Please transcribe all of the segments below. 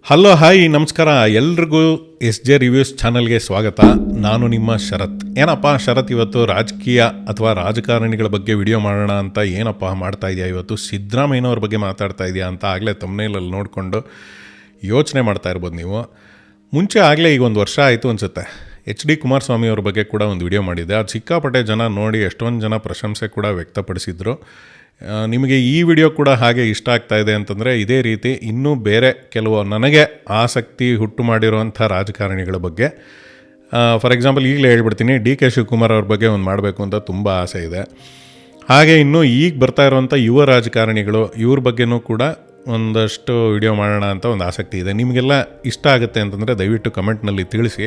Hello hi ನಮಸ್ಕಾರ ಎಲ್ರಿಗೂ S J reviews ಚಾನಲ್ಗೆ ಸ್ವಾಗತ. ನಾನು ನಿಮ್ಮ ಶರತ್. ಏನಪ್ಪ ಶರತ್, ಇವತ್ತು ರಾಜಕೀಯ ಅಥವಾ ರಾಜಕಾರಣಿಗಳ ಬಗ್ಗೆ ವಿಡಿಯೋ ಮಾಡೋಣ ಅಂತ ಏನಪ್ಪ ಮಾಡ್ತಾ ಇದೆಯಾ, ಇವತ್ತು ಸಿದ್ದರಾಮಯ್ಯನವ್ರ ಬಗ್ಗೆ ಮಾತಾಡ್ತಾ ಇದೆಯಾ ಅಂತ ಆಗಲೇ ತಮ್ಮನೇಲಲ್ಲಿ ನೋಡಿಕೊಂಡು ಯೋಚನೆ ಮಾಡ್ತಾ ಇರ್ಬೋದು ನೀವು. ಮುಂಚೆ ಆಗಲೇ ಈಗ ಒಂದು ವರ್ಷ ಆಯಿತು ಅನಿಸುತ್ತೆ, ಎಚ್ ಡಿ ಕುಮಾರಸ್ವಾಮಿ ಅವ್ರ ಬಗ್ಗೆ ಕೂಡ ಒಂದು ವಿಡಿಯೋ ಮಾಡಿದ್ದೆ. ಅದು ಸಿಕ್ಕಾಪಟ್ಟೆ ಜನ ನೋಡಿ ಎಷ್ಟೊಂದು ಜನ ಪ್ರಶಂಸೆ ಕೂಡ ವ್ಯಕ್ತಪಡಿಸಿದ್ರು. ನಿಮಗೆ ಈ ವಿಡಿಯೋ ಕೂಡ ಹಾಗೆ ಇಷ್ಟ ಆಗ್ತಾ ಇದೆ ಅಂತಂದರೆ ಇದೇ ರೀತಿ ಇನ್ನೂ ಬೇರೆ ಕೆಲವು ನನಗೆ ಆಸಕ್ತಿ ಹುಟ್ಟು ಮಾಡಿರುವಂಥ ರಾಜಕಾರಣಿಗಳ ಬಗ್ಗೆ, ಫಾರ್ ಎಕ್ಸಾಂಪಲ್ ಈಗಲೇ ಹೇಳ್ಬಿಡ್ತೀನಿ, ಡಿ ಕೆ ಶಿವಕುಮಾರ್ ಅವ್ರ ಬಗ್ಗೆ ಒಂದು ಮಾಡಬೇಕು ಅಂತ ತುಂಬ ಆಸೆ ಇದೆ. ಹಾಗೆ ಇನ್ನೂ ಈಗ ಬರ್ತಾ ಇರುವಂಥ ಯುವ ರಾಜಕಾರಣಿಗಳು ಇವ್ರ ಬಗ್ಗೆನೂ ಕೂಡ ಒಂದಷ್ಟು ವಿಡಿಯೋ ಮಾಡೋಣ ಅಂತ ಒಂದು ಆಸಕ್ತಿ ಇದೆ. ನಿಮಗೆಲ್ಲ ಇಷ್ಟ ಆಗುತ್ತೆ ಅಂತಂದರೆ ದಯವಿಟ್ಟು ಕಮೆಂಟ್ನಲ್ಲಿ ತಿಳಿಸಿ,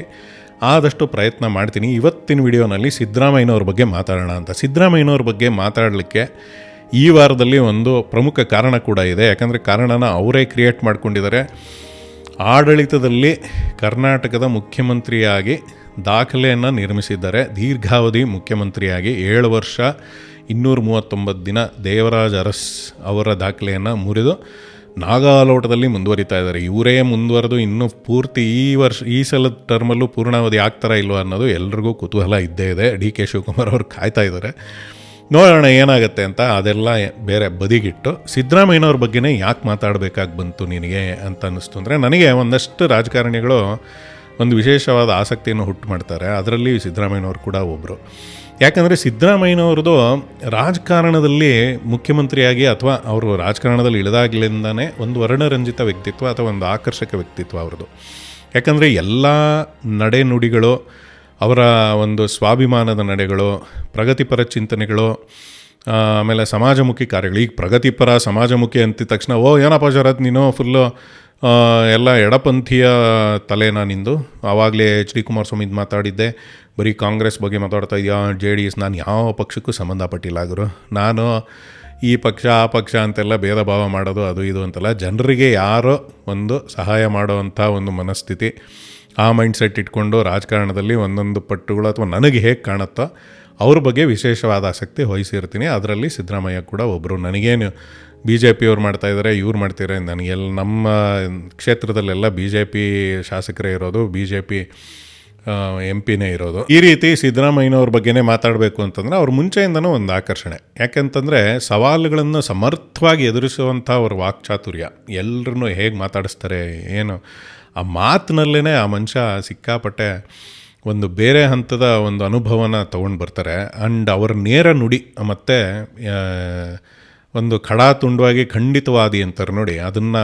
ಆದಷ್ಟು ಪ್ರಯತ್ನ ಮಾಡ್ತೀನಿ. ಇವತ್ತಿನ ವಿಡಿಯೋನಲ್ಲಿ ಸಿದ್ದರಾಮಯ್ಯನವ್ರ ಬಗ್ಗೆ ಮಾತಾಡೋಣ ಅಂತ. ಸಿದ್ದರಾಮಯ್ಯನವ್ರ ಬಗ್ಗೆ ಮಾತಾಡಲಿಕ್ಕೆ ಈ ವಾರದಲ್ಲಿ ಒಂದು ಪ್ರಮುಖ ಕಾರಣ ಕೂಡ ಇದೆ. ಯಾಕಂದರೆ ಕಾರಣನ ಅವರೇ ಕ್ರಿಯೇಟ್ ಮಾಡ್ಕೊಂಡಿದ್ದಾರೆ. ಆಡಳಿತದಲ್ಲಿ ಕರ್ನಾಟಕದ ಮುಖ್ಯಮಂತ್ರಿಯಾಗಿ ದಾಖಲೆಯನ್ನು ನಿರ್ಮಿಸಿದ್ದಾರೆ. ದೀರ್ಘಾವಧಿ ಮುಖ್ಯಮಂತ್ರಿಯಾಗಿ 7 ವರ್ಷ 239 ದಿನ ದೇವರಾಜ್ ಅರಸ್ ಅವರ ದಾಖಲೆಯನ್ನು ಮುರಿದು ನಾಗಾಲೋಟದಲ್ಲಿ ಮುಂದುವರಿತಾ ಇದ್ದಾರೆ. ಇವರೇ ಮುಂದುವರೆದು ಇನ್ನೂ ಪೂರ್ತಿ ಈ ಸಲದ ಟರ್ಮಲ್ಲೂ ಪೂರ್ಣಾವಧಿ ಆಗ್ತಾರಾ ಇಲ್ವ ಅನ್ನೋದು ಎಲ್ರಿಗೂ ಕುತೂಹಲ ಇದ್ದೇ ಇದೆ. ಡಿ ಕೆ ಶಿವಕುಮಾರ್ ಅವರು ಕಾಯ್ತಾ ಇದ್ದಾರೆ, ನೋಡೋಣ ಏನಾಗುತ್ತೆ ಅಂತ. ಅದೆಲ್ಲ ಬೇರೆ ಬದಿಗಿಟ್ಟು ಸಿದ್ದರಾಮಯ್ಯನವ್ರ ಬಗ್ಗೆನೇ ಯಾಕೆ ಮಾತಾಡಬೇಕಾಗಿ ಬಂತು ನಿನಗೆ ಅಂತ ಅನ್ನಿಸ್ತು ಅಂದರೆ, ನನಗೆ ಒಂದಷ್ಟು ರಾಜಕಾರಣಿಗಳು ಒಂದು ವಿಶೇಷವಾದ ಆಸಕ್ತಿಯನ್ನು ಹುಟ್ಟು ಮಾಡ್ತಾರೆ. ಅದರಲ್ಲಿ ಸಿದ್ದರಾಮಯ್ಯನವ್ರು ಕೂಡ ಒಬ್ಬರು. ಯಾಕಂದರೆ ಸಿದ್ದರಾಮಯ್ಯನವ್ರದ್ದು ರಾಜಕಾರಣದಲ್ಲಿ ಮುಖ್ಯಮಂತ್ರಿಯಾಗಿ ಅಥವಾ ಅವರು ರಾಜಕಾರಣದಲ್ಲಿ ಇಳಿದಾಗಲಿಂದನೇ ಒಂದು ವರ್ಣರಂಜಿತ ವ್ಯಕ್ತಿತ್ವ ಅಥವಾ ಒಂದು ಆಕರ್ಷಕ ವ್ಯಕ್ತಿತ್ವ ಅವ್ರದ್ದು. ಯಾಕಂದರೆ ಎಲ್ಲ ನಡೆನುಡಿಗಳು, ಅವರ ಒಂದು ಸ್ವಾಭಿಮಾನದ ನಡೆಗಳು, ಪ್ರಗತಿಪರ ಚಿಂತನೆಗಳು, ಆಮೇಲೆ ಸಮಾಜಮುಖಿ ಕಾರ್ಯಗಳು. ಈಗ ಪ್ರಗತಿಪರ ಸಮಾಜಮುಖಿ ಅಂತಿದ ತಕ್ಷಣ ಏನಪ್ಪ ಶರತ್ ನೀನು ಫುಲ್ಲು ಎಲ್ಲ ಎಡಪಂಥೀಯ ತಲೆನಾ ನಿಂದು, ಆವಾಗಲೇ ಎಚ್ ಡಿ ಕುಮಾರಸ್ವಾಮಿ ಮಾತಾಡಿದ್ದೆ, ಬರೀ ಕಾಂಗ್ರೆಸ್ ಬಗ್ಗೆ ಮಾತಾಡ್ತಾ ಇದೆಯಾ, JDS. ನಾನು ಯಾವ ಪಕ್ಷಕ್ಕೂ ಸಂಬಂಧಪಟ್ಟಿಲ್ಲ ಗುರು. ನಾನು ಈ ಪಕ್ಷ ಆ ಪಕ್ಷ ಅಂತೆಲ್ಲ ಭೇದ ಭಾವ ಮಾಡೋದು ಅದು ಇದು ಅಂತಲ್ಲ. ಜನರಿಗೆ ಯಾರೋ ಒಂದು ಸಹಾಯ ಮಾಡೋವಂಥ ಒಂದು ಮನಸ್ಥಿತಿ, ಆ ಮೈಂಡ್ಸೆಟ್ ಇಟ್ಕೊಂಡು ರಾಜಕಾರಣದಲ್ಲಿ ಒಂದೊಂದು ಪಟ್ಟುಗಳು ಅಥವಾ ನನಗೆ ಹೇಗೆ ಕಾಣುತ್ತೋ ಅವ್ರ ಬಗ್ಗೆ ವಿಶೇಷವಾದ ಆಸಕ್ತಿ ವಹಿಸಿರ್ತೀನಿ. ಅದರಲ್ಲಿ ಸಿದ್ದರಾಮಯ್ಯ ಕೂಡ ಒಬ್ಬರು. ನನಗೇನು BJP ಅವ್ರು ಮಾಡ್ತಾಯಿದ್ದಾರೆ, ಇವ್ರು ಮಾಡ್ತಿದ್ದಾರೆ, ನನಗೆಲ್ಲ ನಮ್ಮ ಕ್ಷೇತ್ರದಲ್ಲೆಲ್ಲ BJP ಶಾಸಕರೇ ಇರೋದು, BJP MP ಇರೋದು. ಈ ರೀತಿ ಸಿದ್ದರಾಮಯ್ಯನವ್ರ ಬಗ್ಗೆನೇ ಮಾತಾಡಬೇಕು ಅಂತಂದರೆ ಅವ್ರ ಮುಂಚೆಯಿಂದನೂ ಒಂದು ಆಕರ್ಷಣೆ. ಯಾಕೆಂತಂದರೆ ಸವಾಲುಗಳನ್ನು ಸಮರ್ಥವಾಗಿ ಎದುರಿಸುವಂಥ ಅವ್ರ ವಾಕ್ಚಾತುರ್ಯ, ಎಲ್ಲರನ್ನೂ ಹೇಗೆ ಮಾತಾಡಿಸ್ತಾರೆ, ಏನು ಆ ಮಾತಿನಲ್ಲೇ ಆ ಮನುಷ್ಯ ಸಿಕ್ಕಾಪಟ್ಟೆ ಒಂದು ಬೇರೆ ಹಂತದ ಒಂದು ಅನುಭವನ ತೊಗೊಂಡು ಬರ್ತಾರೆ. ಆ್ಯಂಡ್ ಅವರ ನೇರ ನುಡಿ ಮತ್ತು ಒಂದು ಖಡಾತುಂಡವಾಗಿ ಖಂಡಿತವಾದಿ ಅಂತಾರೆ ನೋಡಿ, ಅದನ್ನು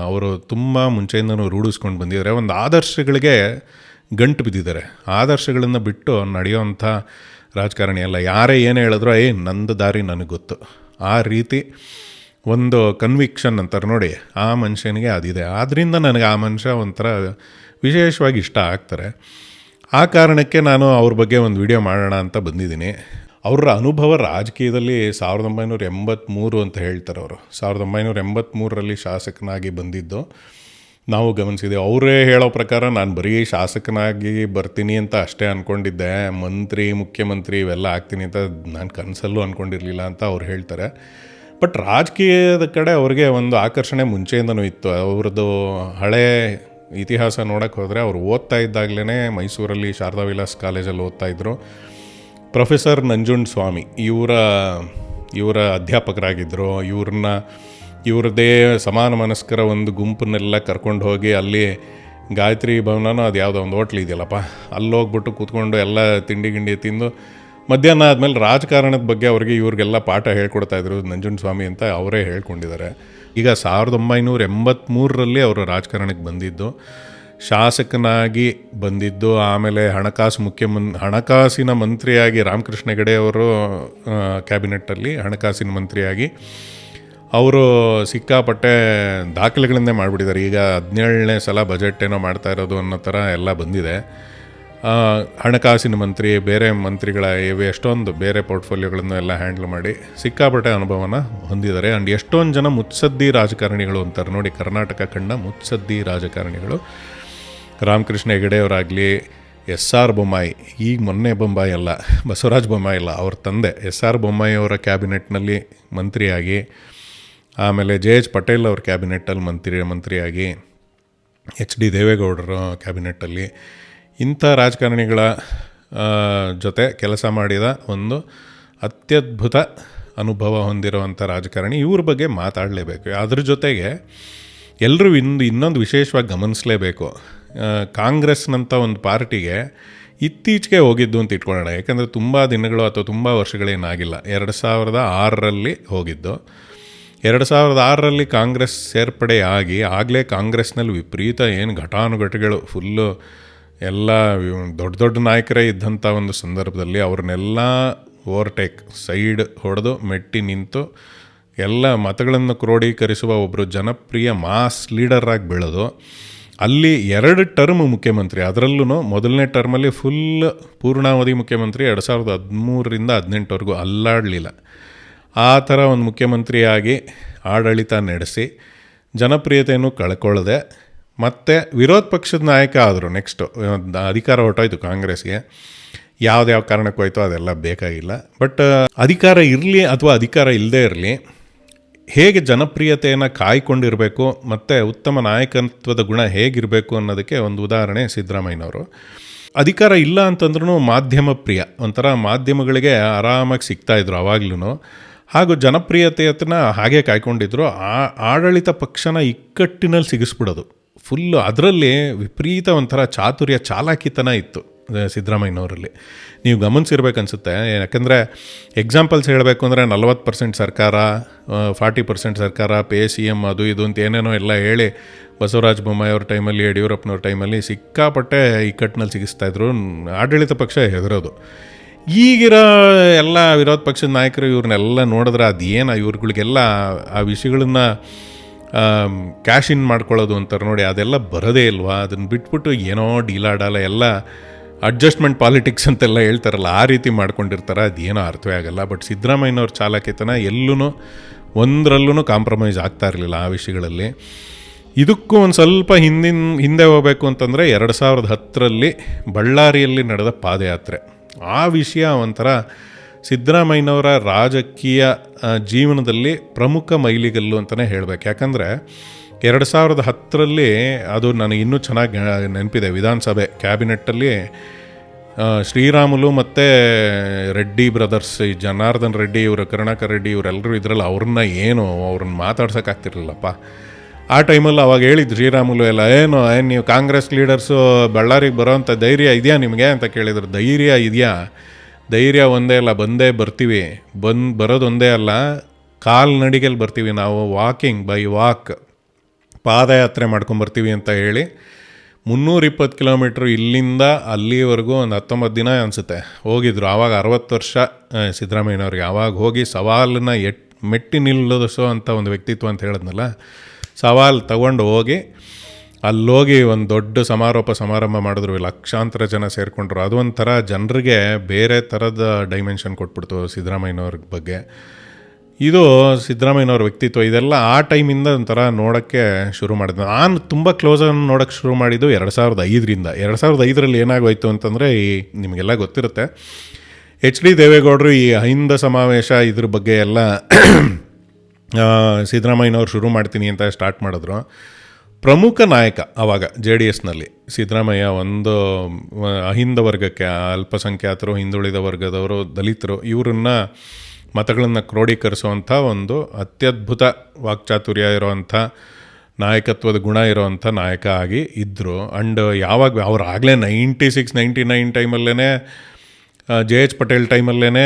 ಅವರು ತುಂಬ ಮುಂಚೆಯಿಂದನೂ ರೂಢಿಸ್ಕೊಂಡು ಬಂದಿದ್ದಾರೆ. ಒಂದು ಆದರ್ಶಗಳಿಗೆ ಗಂಟು ಬಿದ್ದಿದ್ದಾರೆ. ಆದರ್ಶಗಳನ್ನು ಬಿಟ್ಟು ನಡೆಯೋವಂಥ ರಾಜಕಾರಣಿ ಅಲ್ಲ. ಯಾರೇ ಏನೇ ಹೇಳಿದ್ರು ನಂದು ದಾರಿ ನನಗೆ ಗೊತ್ತು, ಆ ರೀತಿ ಒಂದು ಕನ್ವಿಕ್ಷನ್ ಅಂತಾರೆ ನೋಡಿ, ಆ ಮನುಷ್ಯನಿಗೆ ಅದಿದೆ. ಆದ್ದರಿಂದ ನನಗೆ ಆ ಮನುಷ್ಯ ಒಂಥರ ವಿಶೇಷವಾಗಿ ಇಷ್ಟ ಆಗ್ತಾರೆ. ಆ ಕಾರಣಕ್ಕೆ ನಾನು ಅವ್ರ ಬಗ್ಗೆ ಒಂದು ವಿಡಿಯೋ ಮಾಡೋಣ ಅಂತ ಬಂದಿದ್ದೀನಿ. ಅವರ ಅನುಭವ ರಾಜಕೀಯದಲ್ಲಿ 1983 ಅಂತ ಹೇಳ್ತಾರೆ ಅವರು. 1983ರಲ್ಲಿ ಶಾಸಕನಾಗಿ ಬಂದಿದ್ದು ನಾವು ಗಮನಿಸಿದೆ. ಅವರೇ ಹೇಳೋ ಪ್ರಕಾರ ನಾನು ಬರೀ ಶಾಸಕನಾಗಿ ಬರ್ತೀನಿ ಅಂತ ಅಷ್ಟೇ ಅಂದ್ಕೊಂಡಿದ್ದೆ, ಮುಖ್ಯಮಂತ್ರಿ ಇವೆಲ್ಲ ಆಗ್ತೀನಿ ಅಂತ ನಾನು ಕನಸಲ್ಲೂ ಅಂದ್ಕೊಂಡಿರಲಿಲ್ಲ ಅಂತ ಅವ್ರು ಹೇಳ್ತಾರೆ. ಬಟ್ ರಾಜಕೀಯದ ಕಡೆ ಅವ್ರಿಗೆ ಒಂದು ಆಕರ್ಷಣೆ ಮುಂಚೆಯಿಂದನೂ ಇತ್ತು. ಅವ್ರದ್ದು ಹಳೆ ಇತಿಹಾಸ ನೋಡೋಕ್ಕೆ ಹೋದರೆ ಅವ್ರು ಓದ್ತಾ ಇದ್ದಾಗಲೇ ಮೈಸೂರಲ್ಲಿ ಶಾರದಾ ವಿಲಾಸ್ ಕಾಲೇಜಲ್ಲಿ ಓದ್ತಾಯಿದ್ರು. ಪ್ರೊಫೆಸರ್ ನಂಜುಂಡಸ್ವಾಮಿ ಇವರ ಅಧ್ಯಾಪಕರಾಗಿದ್ದರು. ಇವ್ರದ್ದೇ ಸಮಾನ ಮನಸ್ಕರ ಒಂದು ಗುಂಪನ್ನೆಲ್ಲ ಕರ್ಕೊಂಡು ಹೋಗಿ ಅಲ್ಲಿ ಗಾಯತ್ರಿ ಭವನನೋ ಅದು ಯಾವುದೋ ಒಂದು ಹೋಟ್ಲ್ ಇದೆಯಲ್ಲಪ್ಪ, ಅಲ್ಲಿ ಹೋಗ್ಬಿಟ್ಟು ಕೂತ್ಕೊಂಡು ಎಲ್ಲ ತಿಂಡಿ ಗಿಂಡಿ ತಿಂದು ಮಧ್ಯಾಹ್ನ ಆದಮೇಲೆ ರಾಜಕಾರಣದ ಬಗ್ಗೆ ಇವ್ರಿಗೆಲ್ಲ ಪಾಠ ಹೇಳ್ಕೊಡ್ತಾಯಿದ್ರು ನಂಜುಂಡಸ್ವಾಮಿ ಅಂತ ಅವರೇ ಹೇಳ್ಕೊಂಡಿದ್ದಾರೆ. ಈಗ 1983ರಲ್ಲಿ ಅವರು ರಾಜಕಾರಣಕ್ಕೆ ಬಂದಿದ್ದು, ಶಾಸಕನಾಗಿ ಬಂದಿದ್ದು. ಆಮೇಲೆ ಹಣಕಾಸಿನ ಮಂತ್ರಿಯಾಗಿ ರಾಮಕೃಷ್ಣ ಹೆಗಡೆ ಅವರು ಕ್ಯಾಬಿನೆಟ್ಟಲ್ಲಿ ಹಣಕಾಸಿನ ಮಂತ್ರಿಯಾಗಿ ಅವರು ಸಿಕ್ಕಾಪಟ್ಟೆ ದಾಖಲೆಗಳನ್ನೇ ಮಾಡಿಬಿಟ್ಟಿದ್ದಾರೆ. ಈಗ 17ನೇ ಸಲ ಬಜೆಟ್ ಏನೋ ಮಾಡ್ತಾ ಇರೋದು ಅನ್ನೋ ಥರ ಎಲ್ಲ ಬಂದಿದೆ. ಹಣಕಾಸಿನ ಮಂತ್ರಿ, ಬೇರೆ ಮಂತ್ರಿಗಳ ಎಷ್ಟೊಂದು ಬೇರೆ ಪೋರ್ಟ್ಫೋಲಿಯೋಗಳನ್ನು ಎಲ್ಲ ಹ್ಯಾಂಡ್ಲ್ ಮಾಡಿ ಸಿಕ್ಕಾಪಟ್ಟೆ ಅನುಭವನ ಹೊಂದಿದ್ದಾರೆ. ಆ್ಯಂಡ್ ಎಷ್ಟೊಂದು ಜನ ಮುತ್ಸದ್ದಿ ರಾಜಕಾರಣಿಗಳು ಅಂತಾರೆ ನೋಡಿ, ಕರ್ನಾಟಕ ಕಂಡ ಮುತ್ಸದ್ದಿ ರಾಜಕಾರಣಿಗಳು. ರಾಮಕೃಷ್ಣ ಹೆಗಡೆಯವರಾಗಲಿ, SR ಬೊಮ್ಮಾಯಿ, ಈಗ ಮೊನ್ನೆ ಬೊಮ್ಮಾಯಿ ಅಲ್ಲ, ಬಸವರಾಜ ಬೊಮ್ಮಾಯಿ ಅಲ್ಲ, ಅವ್ರ ತಂದೆ SR ಬೊಮ್ಮಾಯಿ ಅವರ ಕ್ಯಾಬಿನೆಟ್ನಲ್ಲಿ ಮಂತ್ರಿಯಾಗಿ, ಆಮೇಲೆ JH ಪಟೇಲ್ ಅವ್ರ ಕ್ಯಾಬಿನೆಟ್ಟಲ್ಲಿ ಮಂತ್ರಿಯಾಗಿ, HD ದೇವೇಗೌಡರು ಕ್ಯಾಬಿನೆಟ್ಟಲ್ಲಿ ಇಂಥ ರಾಜಕಾರಣಿಗಳ ಜೊತೆ ಕೆಲಸ ಮಾಡಿದ ಒಂದು ಅತ್ಯದ್ಭುತ ಅನುಭವ ಹೊಂದಿರುವಂಥ ರಾಜಕಾರಣಿ ಇವ್ರ ಬಗ್ಗೆ ಮಾತಾಡಲೇಬೇಕು. ಅದ್ರ ಜೊತೆಗೆ ಎಲ್ಲರೂ ಇನ್ನೊಂದು ವಿಶೇಷವಾಗಿ ಗಮನಿಸಲೇಬೇಕು. ಕಾಂಗ್ರೆಸ್ನಂಥ ಒಂದು ಪಾರ್ಟಿಗೆ ಇತ್ತೀಚೆಗೆ ಹೋಗಿದ್ದು ಅಂತ ಇಟ್ಕೊಳ್ಳೋಣ, ಯಾಕಂದರೆ ತುಂಬ ದಿನಗಳು ಅಥವಾ ತುಂಬ ವರ್ಷಗಳೇನಾಗಿಲ್ಲ. 2006ರಲ್ಲಿ ಹೋಗಿದ್ದು. 2006ರಲ್ಲಿ ಕಾಂಗ್ರೆಸ್ ಸೇರ್ಪಡೆಯಾಗಿ ಆಗಲೇ ಕಾಂಗ್ರೆಸ್ನಲ್ಲಿ ವಿಪರೀತ ಏನು ಘಟಾನುಘಟಿಗಳು ಫುಲ್ಲು ಎಲ್ಲ ದೊಡ್ಡ ದೊಡ್ಡ ನಾಯಕರೇ ಇದ್ದಂಥ ಒಂದು ಸಂದರ್ಭದಲ್ಲಿ ಅವ್ರನ್ನೆಲ್ಲ ಓವರ್ಟೇಕ್ ಸೈಡ್ ಹೊಡೆದು ಮೆಟ್ಟಿ ನಿಂತು ಎಲ್ಲ ಮತಗಳನ್ನು ಕ್ರೋಢೀಕರಿಸುವ ಒಬ್ಬರು ಜನಪ್ರಿಯ ಮಾಸ್ ಲೀಡರಾಗಿ ಬೆಳೆದು ಅಲ್ಲಿ 2 ಟರ್ಮ್ ಮುಖ್ಯಮಂತ್ರಿ, ಅದರಲ್ಲೂ ಮೊದಲನೇ ಟರ್ಮಲ್ಲಿ ಫುಲ್ ಪೂರ್ಣಾವಧಿ ಮುಖ್ಯಮಂತ್ರಿ 2013ರಿಂದ 2018ವರೆಗೂ ಅಲ್ಲಾಡಲಿಲ್ಲ. ಆ ಥರ ಒಂದು ಮುಖ್ಯಮಂತ್ರಿಯಾಗಿ ಆಡಳಿತ ನಡೆಸಿ ಜನಪ್ರಿಯತೆಯನ್ನು ಕಳ್ಕೊಳ್ಳದೆ ಮತ್ತು ವಿರೋಧ ಪಕ್ಷದ ನಾಯಕ ಆದರು. ನೆಕ್ಸ್ಟು ಅಧಿಕಾರ ಹೊರಟೋಯ್ತು ಕಾಂಗ್ರೆಸ್ಗೆ. ಯಾವುದ್ಯಾವ ಕಾರಣಕ್ಕೆ ಹೋಯ್ತು ಅದೆಲ್ಲ ಬೇಕಾಗಿಲ್ಲ. ಬಟ್ ಅಧಿಕಾರ ಇರಲಿ ಅಥವಾ ಅಧಿಕಾರ ಇಲ್ಲದೇ ಇರಲಿ, ಹೇಗೆ ಜನಪ್ರಿಯತೆಯನ್ನು ಕಾಯ್ಕೊಂಡಿರಬೇಕು ಮತ್ತು ಉತ್ತಮ ನಾಯಕತ್ವದ ಗುಣ ಹೇಗಿರಬೇಕು ಅನ್ನೋದಕ್ಕೆ ಒಂದು ಉದಾಹರಣೆ ಸಿದ್ದರಾಮಯ್ಯನವರು. ಅಧಿಕಾರ ಇಲ್ಲ ಅಂತಂದ್ರೂ ಮಾಧ್ಯಮ ಪ್ರಿಯ, ಒಂಥರ ಮಾಧ್ಯಮಗಳಿಗೆ ಆರಾಮಾಗಿ ಸಿಗ್ತಾಯಿದ್ರು ಆವಾಗ್ಲೂ. ಹಾಗೂ ಜನಪ್ರಿಯತೆಯನ್ನ ಹಾಗೆ ಕಾಯ್ಕೊಂಡಿದ್ರು. ಆಡಳಿತ ಪಕ್ಷನ ಇಕ್ಕಟ್ಟಿನಲ್ಲಿ ಸಿಗಿಸ್ಬಿಡೋದು ಫುಲ್ಲು. ಅದರಲ್ಲಿ ವಿಪರೀತ ಒಂಥರ ಚಾತುರ್ಯ ಚಾಲಾಕಿತನ ಇತ್ತು ಸಿದ್ದರಾಮಯ್ಯನವರಲ್ಲಿ. ನೀವು ಗಮನಿಸಿರ್ಬೇಕನ್ಸುತ್ತೆ. ಯಾಕಂದರೆ ಎಕ್ಸಾಂಪಲ್ಸ್ ಹೇಳಬೇಕು ಅಂದರೆ 40% ಸರ್ಕಾರ, 40% ಸರ್ಕಾರ, CM ಅದು ಇದು ಅಂತ ಏನೇನೋ ಎಲ್ಲ ಹೇಳಿ ಬಸವರಾಜ ಬೊಮ್ಮಾಯಿ ಅವ್ರ ಟೈಮಲ್ಲಿ, ಯಡಿಯೂರಪ್ಪನವ್ರ ಟೈಮಲ್ಲಿ ಸಿಕ್ಕಾಪಟ್ಟೆ ಇಕ್ಕಟ್ಟಿನಲ್ಲಿ ಸಿಗಿಸ್ತಾಯಿದ್ರು. ಆಡಳಿತ ಪಕ್ಷ ಹೆದರೋದು. ಈಗಿರೋ ಎಲ್ಲ ವಿರೋಧ ಪಕ್ಷದ ನಾಯಕರು ಇವ್ರನ್ನೆಲ್ಲ ನೋಡಿದ್ರೆ ಅದೇನು ಇವ್ರುಗಳಿಗೆಲ್ಲ ಆ ವಿಷಯಗಳನ್ನ ಕ್ಯಾಶ್ ಇನ್ ಮಾಡ್ಕೊಳ್ಳೋದು ಅಂತಾರೆ ನೋಡಿ, ಅದೆಲ್ಲ ಬರೋದೇ ಇಲ್ವಾ? ಅದನ್ನು ಬಿಟ್ಬಿಟ್ಟು ಏನೋ ಡೀಲಾಡಲ್ಲ, ಎಲ್ಲ ಅಡ್ಜಸ್ಟ್ಮೆಂಟ್ ಪಾಲಿಟಿಕ್ಸ್ ಅಂತೆಲ್ಲ ಹೇಳ್ತಾರಲ್ಲ, ಆ ರೀತಿ ಮಾಡ್ಕೊಂಡಿರ್ತಾರೆ. ಅದೇನೋ ಅರ್ಥವೇ ಆಗಲ್ಲ. ಬಟ್ ಸಿದ್ದರಾಮಯ್ಯನವ್ರ ಚಾಲಾಕಿತನ ಎಲ್ಲೂ ಒಂದರಲ್ಲೂ ಕಾಂಪ್ರಮೈಸ್ ಆಗ್ತಾ ಇರಲಿಲ್ಲ ಆ ವಿಷಯಗಳಲ್ಲಿ. ಇದಕ್ಕೂ ಒಂದು ಸ್ವಲ್ಪ ಹಿಂದೆ ಹೋಗಬೇಕು ಅಂತಂದರೆ 2010ರಲ್ಲಿ ಬಳ್ಳಾರಿಯಲ್ಲಿ ನಡೆದ ಪಾದಯಾತ್ರೆ. ಆ ವಿಷಯ ಒಂಥರ ಸಿದ್ದರಾಮಯ್ಯನವರ ರಾಜಕೀಯ ಜೀವನದಲ್ಲಿ ಪ್ರಮುಖ ಮೈಲಿಗಲ್ಲು ಅಂತಲೇ ಹೇಳಬೇಕು. ಯಾಕಂದರೆ 2010ರಲ್ಲಿ ಅದು ನನಗೆ ಇನ್ನೂ ಚೆನ್ನಾಗಿ ನೆನಪಿದೆ. ವಿಧಾನಸಭೆ ಕ್ಯಾಬಿನೆಟ್ಟಲ್ಲಿ ಶ್ರೀರಾಮುಲು ಮತ್ತು ರೆಡ್ಡಿ ಬ್ರದರ್ಸ್, ಈ ಜನಾರ್ದನ್ ರೆಡ್ಡಿ ಇವರು, ಕರುಣಾಕರ್ ರೆಡ್ಡಿ ಇವರೆಲ್ಲರೂ ಇದ್ರಲ್ಲ, ಅವ್ರನ್ನ ಮಾತಾಡ್ಸೋಕ್ಕಾಗ್ತಿರ್ಲಿಲ್ಲಪ್ಪ ಆ ಟೈಮಲ್ಲಿ. ಅವಾಗ ಹೇಳಿದ್ದು ಶ್ರೀರಾಮುಲು ಎಲ್ಲ, ಏನು ನೀವು ಕಾಂಗ್ರೆಸ್ ಲೀಡರ್ಸು ಬಳ್ಳಾರಿಗೆ ಬರೋವಂಥ ಧೈರ್ಯ ಇದೆಯಾ ನಿಮಗೆ ಅಂತ ಕೇಳಿದ್ರು. ಧೈರ್ಯ ಇದೆಯಾ? ಧೈರ್ಯ ಒಂದೇ ಅಲ್ಲ, ಬಂದೇ ಬರ್ತೀವಿ. ಬರೋದು ಒಂದೇ ಅಲ್ಲ, ಕಾಲ್ನಡಿಗೆಯಲ್ಲಿ ಬರ್ತೀವಿ ನಾವು, ವಾಕ್ ಪಾದಯಾತ್ರೆ ಮಾಡ್ಕೊಂಬರ್ತೀವಿ ಅಂತ ಹೇಳಿ 320 ಕಿಲೋಮೀಟ್ರ್ ಇಲ್ಲಿಂದ ಅಲ್ಲಿವರೆಗೂ ಒಂದು 19 ದಿನ ಅನಿಸುತ್ತೆ ಹೋಗಿದ್ರು. ಆವಾಗ 60 ವರ್ಷ ಸಿದ್ದರಾಮಯ್ಯನವ್ರಿಗೆ. ಆವಾಗ ಹೋಗಿ ಸವಾಲನ್ನ ಮೆಟ್ಟಿ ನಿಲ್ಲಿಸೋ ಅಂಥ ಒಂದು ವ್ಯಕ್ತಿತ್ವ ಅಂತ ಹೇಳಿದ್ನಲ್ಲ, ಸವಾಲು ತಗೊಂಡು ಹೋಗಿ ಅಲ್ಲೋಗಿ ಒಂದು ದೊಡ್ಡ ಸಮಾರಂಭ ಮಾಡಿದ್ರು. ಲಕ್ಷಾಂತರ ಜನ ಸೇರಿಕೊಂಡ್ರು. ಅದು ಒಂಥರ ಜನರಿಗೆ ಬೇರೆ ಥರದ ಡೈಮೆನ್ಷನ್ ಕೊಟ್ಬಿಡ್ತು ಸಿದ್ದರಾಮಯ್ಯನವ್ರ ಬಗ್ಗೆ. ಇದು ಸಿದ್ದರಾಮಯ್ಯನವ್ರ ವ್ಯಕ್ತಿತ್ವ. ಇದೆಲ್ಲ ಆ ಟೈಮಿಂದ ಒಂಥರ ನೋಡೋಕ್ಕೆ ಶುರು ಮಾಡಿದೆ. ನಾನು ತುಂಬ ಕ್ಲೋಸಾಗಿ ನೋಡೋಕ್ಕೆ ಶುರು ಮಾಡಿದ್ದು 2005ರಿಂದ. 2005ರಲ್ಲಿ ಏನಾಗೋಯ್ತು ಅಂತಂದರೆ, ನಿಮಗೆಲ್ಲ ಗೊತ್ತಿರುತ್ತೆ, HD ದೇವೇಗೌಡರು ಈ ಅಹಿಂದ ಸಮಾವೇಶ ಇದ್ರ ಬಗ್ಗೆ ಎಲ್ಲ ಸಿದ್ದರಾಮಯ್ಯನವ್ರು ಶುರು ಮಾಡ್ತೀನಿ ಅಂತ ಸ್ಟಾರ್ಟ್ ಮಾಡಿದ್ರು. ಪ್ರಮುಖ ನಾಯಕ ಆವಾಗ JDSನಲ್ಲಿ ಸಿದ್ದರಾಮಯ್ಯ ಒಂದು ಅಹಿಂದ ವರ್ಗಕ್ಕೆ, ಅಲ್ಪಸಂಖ್ಯಾತರು, ಹಿಂದುಳಿದ ವರ್ಗದವರು, ದಲಿತರು, ಇವರನ್ನ ಮತಗಳನ್ನು ಕ್ರೋಢೀಕರಿಸುವಂಥ ಒಂದು ಅತ್ಯದ್ಭುತ ವಾಕ್ಚಾತುರ್ಯ ಇರೋವಂಥ, ನಾಯಕತ್ವದ ಗುಣ ಇರೋವಂಥ ನಾಯಕ ಆಗಿ ಇದ್ದರು. ಆ್ಯಂಡ್ ಯಾವಾಗ ಅವ್ರು ಆಗಲೇ 96-99 ಟೈಮಲ್ಲೇ, JH ಪಟೇಲ್ ಟೈಮಲ್ಲೇ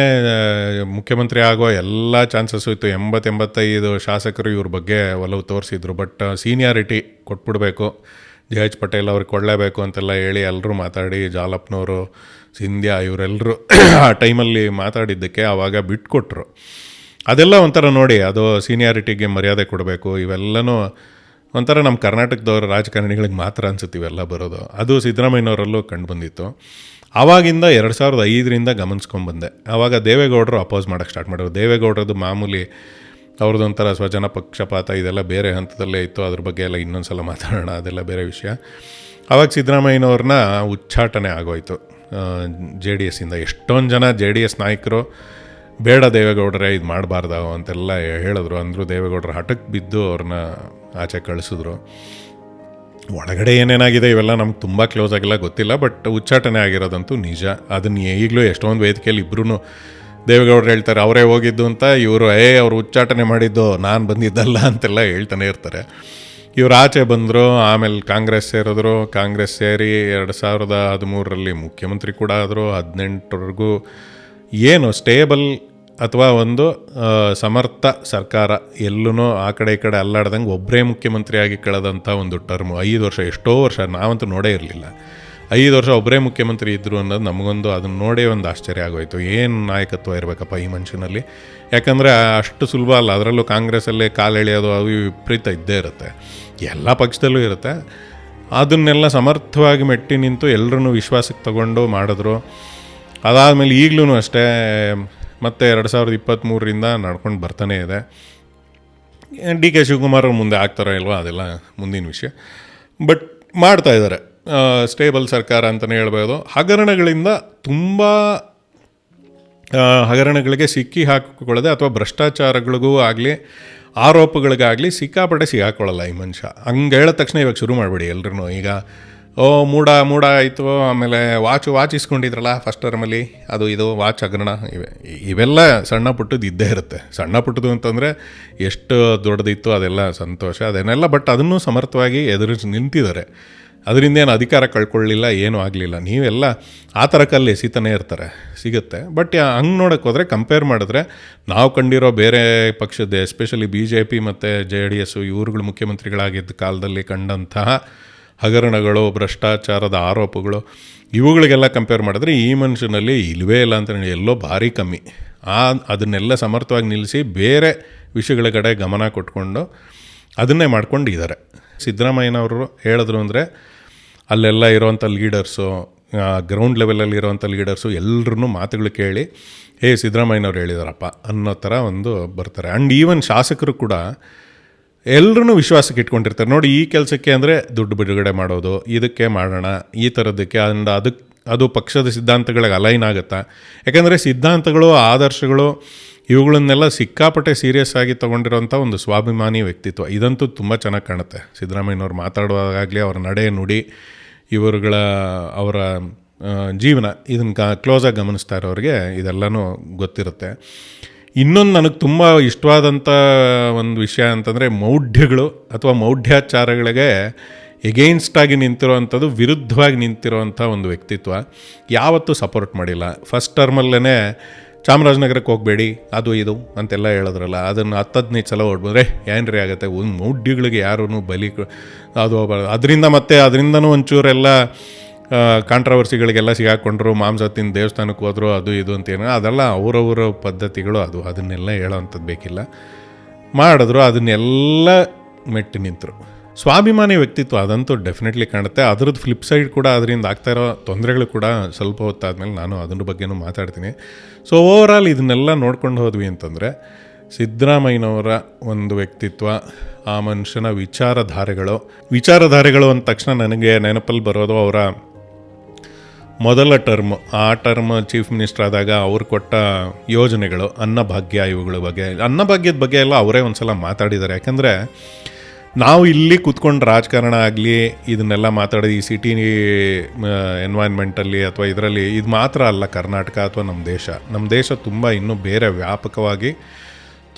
ಮುಖ್ಯಮಂತ್ರಿ ಆಗೋ ಎಲ್ಲ ಚಾನ್ಸಸ್ಸು ಇತ್ತು. 80-85 ಶಾಸಕರು ಇವ್ರ ಬಗ್ಗೆ ಒಲವು ತೋರಿಸಿದ್ರು. ಬಟ್ ಸೀನಿಯಾರಿಟಿ ಕೊಟ್ಬಿಡ್ಬೇಕು, JH ಪಟೇಲ್ ಅವ್ರಿಗೆ ಕೊಡಲೇಬೇಕು ಅಂತೆಲ್ಲ ಹೇಳಿ ಎಲ್ಲರೂ ಮಾತಾಡಿ, ಜಾಲಪ್ಪನವರು, ಸಿಂಧ್ಯಾ ಇವರೆಲ್ಲರೂ ಆ ಟೈಮಲ್ಲಿ ಮಾತಾಡಿದ್ದಕ್ಕೆ ಆವಾಗ ಬಿಟ್ಕೊಟ್ರು. ಅದೆಲ್ಲ ಒಂಥರ ನೋಡಿ, ಅದು ಸೀನಿಯಾರಿಟಿಗೆ ಮರ್ಯಾದೆ ಕೊಡಬೇಕು, ಇವೆಲ್ಲನೂ ಒಂಥರ ನಮ್ಮ ಕರ್ನಾಟಕದವ್ರ ರಾಜಕಾರಣಿಗಳಿಗೆ ಮಾತ್ರ ಅನ್ಸುತ್ತೆ ಇವೆಲ್ಲ ಬರೋದು. ಅದು ಸಿದ್ದರಾಮಯ್ಯನವರಲ್ಲೂ ಕಂಡು ಬಂದಿತ್ತು. ಆವಾಗಿಂದ 2005ರಿಂದ ಗಮನಿಸ್ಕೊಂಡ್ಬಂದೆ. ಆವಾಗ ದೇವೇಗೌಡರು ಅಪೋಸ್ ಮಾಡೋಕ್ಕೆ ಸ್ಟಾರ್ಟ್ ಮಾಡಿದ್ರು. ದೇವೇಗೌಡರದ್ದು ಮಾಮೂಲಿ ಅವ್ರದ್ದೊಂಥರ ಸ್ವಜನ ಪಕ್ಷಪಾತ, ಇದೆಲ್ಲ ಬೇರೆ ಹಂತದಲ್ಲೇ ಇತ್ತು. ಅದ್ರ ಬಗ್ಗೆ ಎಲ್ಲ ಇನ್ನೊಂದು ಸಲ ಮಾತಾಡೋಣ, ಅದೆಲ್ಲ ಬೇರೆ ವಿಷಯ. ಆವಾಗ ಸಿದ್ದರಾಮಯ್ಯನವ್ರನ್ನ ಉಚ್ಚಾಟನೆ ಆಗೋಯ್ತು JDSಯಿಂದ. ಎಷ್ಟೊಂದು ಜನ JDS ನಾಯಕರು ಬೇಡ ದೇವೇಗೌಡರೇ, ಇದು ಮಾಡಬಾರ್ದು ಅಂತೆಲ್ಲ ಹೇಳಿದ್ರು. ಅಂದರು ದೇವೇಗೌಡರು ಹಠಕ್ಕೆ ಬಿದ್ದು ಅವ್ರನ್ನ ಆಚೆ ಕಳಿಸಿದ್ರು. ಒಳಗಡೆ ಏನೇನಾಗಿದೆ ಇವೆಲ್ಲ ನಮ್ಗೆ ತುಂಬ ಕ್ಲೋಸ್ ಆಗಿಲ್ಲ, ಗೊತ್ತಿಲ್ಲ. ಬಟ್ ಉಚ್ಚಾಟನೆ ಆಗಿರೋದಂತೂ ನಿಜ. ಅದನ್ನು ಈಗಲೂ ಎಷ್ಟೊಂದು ವೇದಿಕೆಯಲ್ಲಿ ಇಬ್ಬರೂ ದೇವೇಗೌಡರು ಹೇಳ್ತಾರೆ ಅವರೇ ಹೋಗಿದ್ದು ಅಂತ, ಇವರು ಅವ್ರು ಉಚ್ಚಾಟನೆ ಮಾಡಿದ್ದು ನಾನು ಬಂದಿದ್ದಲ್ಲ ಅಂತೆಲ್ಲ ಹೇಳ್ತಾನೆ ಇರ್ತಾರೆ. ಇವ್ರು ಆಚೆ ಬಂದರು, ಆಮೇಲೆ ಕಾಂಗ್ರೆಸ್ ಸೇರಿದ್ರು. ಕಾಂಗ್ರೆಸ್ ಸೇರಿ 2013 ಮುಖ್ಯಮಂತ್ರಿ ಕೂಡ ಆದರು. 18ವರೆಗೂ ಏನು ಸ್ಟೇಬಲ್ ಅಥವಾ ಒಂದು ಸಮರ್ಥ ಸರ್ಕಾರ, ಎಲ್ಲೂ ಆ ಕಡೆ ಈ ಕಡೆ ಅಲ್ಲಾಡ್ದಂಗೆ ಒಬ್ಬರೇ ಮುಖ್ಯಮಂತ್ರಿಯಾಗಿ ಕಳೆದಂಥ ಒಂದು ಟರ್ಮು 5 ವರ್ಷ. ಎಷ್ಟೋ ವರ್ಷ ನಾವಂತೂ ನೋಡೇ ಇರಲಿಲ್ಲ. 5 ವರ್ಷ ಒಬ್ಬರೇ ಮುಖ್ಯಮಂತ್ರಿ ಇದ್ದರು ಅನ್ನೋದು ನಮಗೊಂದು ಅದನ್ನು ನೋಡೇ ಒಂದು ಆಶ್ಚರ್ಯ ಆಗೋಯ್ತು. ಏನು ನಾಯಕತ್ವ ಇರಬೇಕಪ್ಪ ಈ ಮನುಷ್ಯನಲ್ಲಿ. ಯಾಕಂದರೆ ಅಷ್ಟು ಸುಲಭ ಅಲ್ಲ. ಅದರಲ್ಲೂ ಕಾಂಗ್ರೆಸ್ಸಲ್ಲೇ ಕಾಲು ಎಳೆಯೋದು ಅವು ವಿಪರೀತ ಇದ್ದೇ ಇರುತ್ತೆ, ಎಲ್ಲ ಪಕ್ಷದಲ್ಲೂ ಇರುತ್ತೆ. ಅದನ್ನೆಲ್ಲ ಸಮರ್ಥವಾಗಿ ಮೆಟ್ಟಿ ನಿಂತು ಎಲ್ಲರೂ ವಿಶ್ವಾಸಕ್ಕೆ ತಗೊಂಡು ಮಾಡಿದ್ರು. ಅದಾದಮೇಲೆ ಈಗಲೂ ಅಷ್ಟೇ ಮತ್ತೆ 2023 ನಡ್ಕೊಂಡು ಬರ್ತಾನೇ ಇದೆ. ಡಿ ಕೆ ಶಿವಕುಮಾರ್ ಮುಂದೆ ಆಗ್ತಾರೋ ಇಲ್ವೋ ಅದೆಲ್ಲ ಮುಂದಿನ ವಿಷಯ. ಬಟ್ ಮಾಡ್ತಾಯಿದ್ದಾರೆ. ಸ್ಟೇಬಲ್ ಸರ್ಕಾರ ಅಂತಲೇ ಹೇಳ್ಬೋದು. ಹಗರಣಗಳಿಂದ ತುಂಬ ಹಗರಣಗಳಿಗೆ ಸಿಕ್ಕಿ ಹಾಕಿಕೊಳ್ಳದೆ ಅಥವಾ ಭ್ರಷ್ಟಾಚಾರಗಳಿಗೂ ಆಗಲಿ ಆರೋಪಗಳಿಗಾಗಲಿ ಸಿಕ್ಕಾಪಟ್ಟೆ ಸಿಗಾಕೊಳ್ಳಲ್ಲ ಈ ಮನುಷ್ಯ. ಹಂಗೆ ಹೇಳಿದ ತಕ್ಷಣ ಇವಾಗ ಶುರು ಮಾಡಿಬಿಡಿ ಎಲ್ಲರೂ. ಈಗ ಮೂಡ ಆಯಿತು, ಆಮೇಲೆ ವಾಚ್ ಇಸ್ಕೊಂಡಿದ್ರಲ್ಲ ಫಸ್ಟ್ ಟರ್ಮಲ್ಲಿ, ಅದು ಇದು ವಾಚ್ ಹಗರಣ, ಇವೆಲ್ಲ ಸಣ್ಣ ಪುಟ್ಟದ್ದು ಇದ್ದೇ ಇರುತ್ತೆ. ಸಣ್ಣ ಪುಟ್ಟದು ಅಂತಂದರೆ ಎಷ್ಟು ದೊಡ್ಡದಿತ್ತು ಅದೆಲ್ಲ ಸಂತೋಷ, ಅದನ್ನೆಲ್ಲ. ಬಟ್ ಅದನ್ನು ಸಮರ್ಥವಾಗಿ ಎದುರಿಸಿ ನಿಂತಿದ್ದಾರೆ. ಅದರಿಂದ ಏನು ಅಧಿಕಾರ ಕಳ್ಕೊಳ್ಳಿಲ್ಲ, ಏನೂ ಆಗಲಿಲ್ಲ. ನೀವೆಲ್ಲ ಆ ಥರ ಕಲ್ಲು ಎಸಿತಾನೆ ಇರ್ತಾರೆ, ಸಿಗುತ್ತೆ. ಬಟ್ ಹಂಗೆ ನೋಡೋಕ್ಕೆ ಹೋದರೆ ಕಂಪೇರ್ ಮಾಡಿದ್ರೆ ನಾವು ಕಂಡಿರೋ ಬೇರೆ ಪಕ್ಷದ ಎಸ್ಪೆಷಲಿ BJP ಮತ್ತು JDS ಇವ್ರುಗಳು ಮುಖ್ಯಮಂತ್ರಿಗಳಾಗಿದ್ದ ಕಾಲದಲ್ಲಿ ಕಂಡಂತಹ ಹಗರಣಗಳು, ಭ್ರಷ್ಟಾಚಾರದ ಆರೋಪಗಳು, ಇವುಗಳಿಗೆಲ್ಲ ಕಂಪೇರ್ ಮಾಡಿದ್ರೆ ಈ ಮನುಷ್ಯನಲ್ಲಿ ಇಲ್ಲವೇ ಇಲ್ಲ ಅಂತ ಎಲ್ಲೋ ಭಾರಿ ಕಮ್ಮಿ. ಅದನ್ನೆಲ್ಲ ಸಮರ್ಥವಾಗಿ ನಿಲ್ಲಿಸಿ ಬೇರೆ ವಿಷಯಗಳ ಕಡೆ ಗಮನ ಕೊಟ್ಕೊಂಡು ಅದನ್ನೇ ಮಾಡ್ಕೊಂಡಿದ್ದಾರೆ. ಸಿದ್ದರಾಮಯ್ಯನವರು ಹೇಳಿದ್ರು ಅಂದರೆ ಅಲ್ಲೆಲ್ಲ ಇರೋವಂಥ ಲೀಡರ್ಸು, ಗ್ರೌಂಡ್ ಲೆವೆಲಲ್ಲಿ ಇರೋವಂಥ ಲೀಡರ್ಸು ಎಲ್ಲರೂ ಮಾತುಗಳು ಕೇಳಿ ಸಿದ್ದರಾಮಯ್ಯನವ್ರು ಹೇಳಿದಾರಪ್ಪ ಅನ್ನೋ ಥರ ಒಂದು ಬರ್ತಾರೆ. ಆ್ಯಂಡ್ ಈವನ್ ಶಾಸಕರು ಕೂಡ ಎಲ್ಲರೂ ವಿಶ್ವಾಸಕ್ಕೆ ಇಟ್ಕೊಂಡಿರ್ತಾರೆ. ನೋಡಿ ಈ ಕೆಲಸಕ್ಕೆ ಅಂದರೆ ದುಡ್ಡು ಬಿಡುಗಡೆ ಮಾಡೋದು, ಇದಕ್ಕೆ ಮಾಡೋಣ, ಈ ಥರದ್ದಕ್ಕೆ. ಆ್ಯಂಡ್ ಅದು ಪಕ್ಷದ ಸಿದ್ಧಾಂತಗಳಿಗೆ ಅಲೈನ್ ಆಗುತ್ತಾ. ಯಾಕೆಂದರೆ ಸಿದ್ಧಾಂತಗಳು, ಆದರ್ಶಗಳು ಇವುಗಳನ್ನೆಲ್ಲ ಸಿಕ್ಕಾಪಟ್ಟೆ ಸೀರಿಯಸ್ ಆಗಿ ತೊಗೊಂಡಿರೋಂಥ ಒಂದು ಸ್ವಾಭಿಮಾನಿ ವ್ಯಕ್ತಿತ್ವ. ಇದಂತೂ ತುಂಬ ಚೆನ್ನಾಗಿ ಕಾಣುತ್ತೆ ಸಿದ್ದರಾಮಯ್ಯನವ್ರು ಮಾತಾಡುವಾಗಲಿ, ಅವರ ನಡೆ ನುಡಿ, ಅವರ ಜೀವನ, ಇದನ್ನು ಕ್ಲೋಸಾಗಿ ಗಮನಿಸ್ತಾ ಇರೋರಿಗೆ ಇದೆಲ್ಲನೂ ಗೊತ್ತಿರುತ್ತೆ. ಇನ್ನೊಂದು ನನಗೆ ತುಂಬ ಇಷ್ಟವಾದಂಥ ಒಂದು ವಿಷಯ ಅಂತಂದರೆ ಮೌಢ್ಯಗಳು ಅಥವಾ ಮೌಢ್ಯಾಚಾರಗಳಿಗೆ ಎಗೇನ್ಸ್ಟಾಗಿ ನಿಂತಿರೋವಂಥದ್ದು, ವಿರುದ್ಧವಾಗಿ ನಿಂತಿರೋವಂಥ ಒಂದು ವ್ಯಕ್ತಿತ್ವ. ಯಾವತ್ತೂ ಸಪೋರ್ಟ್ ಮಾಡಿಲ್ಲ. ಫಸ್ಟ್ ಟರ್ಮಲ್ಲೇ ಚಾಮರಾಜನಗರಕ್ಕೆ ಹೋಗಬೇಡಿ, ಅದು ಇದು ಅಂತೆಲ್ಲ ಹೇಳಿದ್ರಲ್ಲ, ಅದನ್ನು 10-15 ಸಲ ಹೊಡ್ಬಂದ್ರೆ ಏನ್ರಿ ಆಗುತ್ತೆ. ಒಂದು ಮೌಢ್ಯಗಳಿಗೆ ಯಾರೂ ಬಲಿ ಅದು ಅದರಿಂದನೂ ಒಂಚೂರೆಲ್ಲ ಕಾಂಟ್ರವರ್ಸಿಗಳಿಗೆಲ್ಲ ಸಿಗಾಕೊಂಡ್ರು, ಮಾಂಸ ತಿಂದು ದೇವಸ್ಥಾನಕ್ಕೆ ಹೋದ್ರು, ಅದು ಇದು ಅಂತೇನೋ, ಅದೆಲ್ಲ ಅವರವರ ಪದ್ಧತಿಗಳು. ಅದನ್ನೆಲ್ಲ ಹೇಳೋವಂಥದ್ದು ಬೇಕಿಲ್ಲ. ಮಾಡಿದ್ರು, ಅದನ್ನೆಲ್ಲ ಮೆಟ್ಟಿ ನಿಂತರು. ಸ್ವಾಭಿಮಾನಿ ವ್ಯಕ್ತಿತ್ವ ಅದಂತೂ ಡೆಫಿನೆಟ್ಲಿ ಕಾಣುತ್ತೆ. ಅದ್ರದ್ದು ಫ್ಲಿಪ್ ಸೈಡ್ ಕೂಡ, ಅದರಿಂದ ಆಗ್ತಾಯಿರೋ ತೊಂದರೆಗಳು ಕೂಡ ಸ್ವಲ್ಪ ಹೊತ್ತಾದಮೇಲೆ ನಾನು ಅದ್ರ ಬಗ್ಗೆನೂ ಮಾತಾಡ್ತೀನಿ. ಸೊ ಓವರಾಲ್ ಇದನ್ನೆಲ್ಲ ನೋಡ್ಕೊಂಡು ಹೋದ್ವಿ ಅಂತಂದರೆ ಸಿದ್ದರಾಮಯ್ಯನವರ ಒಂದು ವ್ಯಕ್ತಿತ್ವ, ಆ ಮನುಷ್ಯನ ವಿಚಾರಧಾರೆಗಳು ಅಂದ ತಕ್ಷಣ ನನಗೆ ನೆನಪಲ್ಲಿ ಬರೋದು ಅವರ ಮೊದಲ ಟರ್ಮ್. ಆ ಟರ್ಮ್ ಚೀಫ್ ಮಿನಿಸ್ಟರ್ ಆದಾಗ ಅವ್ರು ಕೊಟ್ಟ ಯೋಜನೆಗಳು, ಅನ್ನಭಾಗ್ಯ, ಇವುಗಳ ಬಗ್ಗೆ, ಅನ್ನಭಾಗ್ಯದ ಬಗ್ಗೆ ಎಲ್ಲ ಅವರೇ ಒಂದು ಸಲ ಮಾತಾಡಿದ್ದಾರೆ. ಯಾಕಂದರೆ ನಾವು ಇಲ್ಲಿ ಕೂತ್ಕೊಂಡು ರಾಜಕಾರಣ ಆಗಲಿ ಇದನ್ನೆಲ್ಲ ಮಾತಾಡೋದು ಈ ಸಿಟಿ ಎನ್ವೈರ್ನ್ಮೆಂಟಲ್ಲಿ ಅಥವಾ ಇದರಲ್ಲಿ ಇದು ಮಾತ್ರ ಅಲ್ಲ ಕರ್ನಾಟಕ ಅಥವಾ ನಮ್ಮ ದೇಶ ತುಂಬ ಇನ್ನೂ ಬೇರೆ ವ್ಯಾಪಕವಾಗಿ